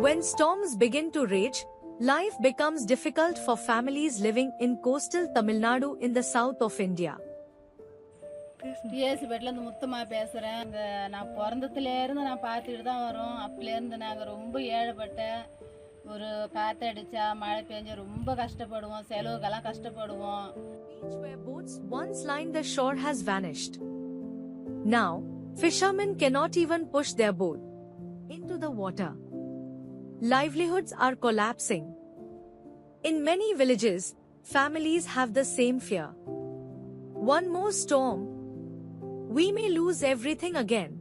When storms begin to rage, life becomes difficult for families living in coastal Tamil Nadu in the south of India. டிஎஸ் பெட்ல இருந்து முத்தமா பேசுறேன். நான் பிறந்ததுல இருந்து நான் பார்த்துட்டு தான் வரோம். அப்பல இருந்து நாங்க ரொம்ப ஏழைப்பட்ட ஒரு காத்தடிச்சா மழை பெஞ்சா ரொம்ப கஷ்டப்படுவோம். செலவுக்கெல்லாம் கஷ்டப்படுவோம். Beach where boats once lined the shore has vanished. Now, fishermen cannot even push their boat into the water. Livelihoods are collapsing. In many villages, families have the same fear. One more storm, we may lose everything again.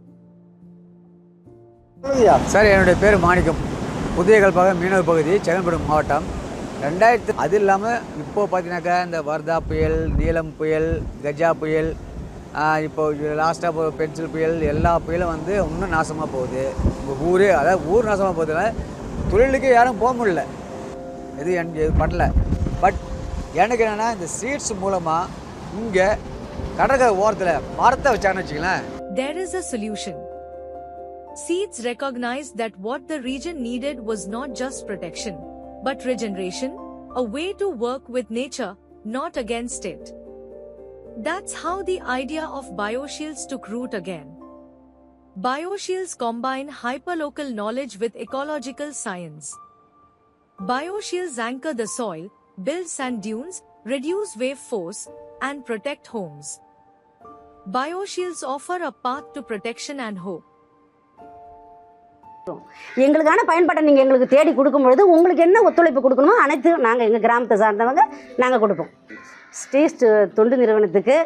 Sir, என்னுடைய பேர் மாணிக்கம். புதிய கல்பாக்கம் மீனவர் பகுதி, செங்கல்பட்டு மாவட்டம். 2000 அது இல்லாமல் இப்போது பார்த்தீங்கன்னாக்கா இந்த வர்தா புயல், நீலம் புயல், கஜா புயல், இப்போ லாஸ்ட்டாக பென்சில் புயல், எல்லா புயலும் வந்து இன்னும் நாசமாக போகுது. உங்கள் ஊரே, அதாவது ஊர் நாசமாக போகுதுனால தொழிலுக்கு யாரும் போக முடியல, எது பண்ணல. பட் எனக்கு என்னென்னா இந்த சீட்ஸ் மூலமாக இங்கே கடற்கரை ஓரத்தில் மரத்தை வச்சாங்கன்னு வச்சுங்களேன். There is a solution. Seeds recognized that what the region needed was not just protection, but regeneration, a way to work with nature, not against it. That's how the idea of bioshields took root again. Bioshields combine hyperlocal knowledge with ecological science. Bioshields anchor the soil, build sand dunes, reduce wave force, and protect homes. Bioshields offer a path to protection and hope. எங்களுக்கான பயன்பாட்டை நீங்கள் எங்களுக்கு தேடி கொடுக்கும்பொழுது உங்களுக்கு என்ன ஒத்துழைப்பு கொடுக்கணுமோ அனைத்தும் நாங்கள் எங்கள் கிராமத்தை சார்ந்தவங்க நாங்கள் கொடுப்போம். ஸ்டீஸ்ட் தொண்டு நிறுவனத்துக்கு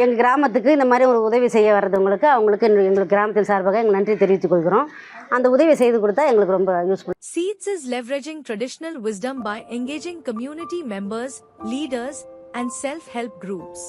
எங்கள் கிராமத்துக்கு இந்த மாதிரி ஒரு உதவி செய்ய வர்றவங்களுக்கு அவங்களுக்கு எங்கள் கிராமத்தின் சார்பாக எங்கள் நன்றி தெரிவித்துக் கொள்கிறோம். அந்த உதவி செய்து கொடுத்தா எங்களுக்கு ரொம்ப useful. Seeds is leveraging traditional wisdom by engaging community members, leaders, and self-help groups.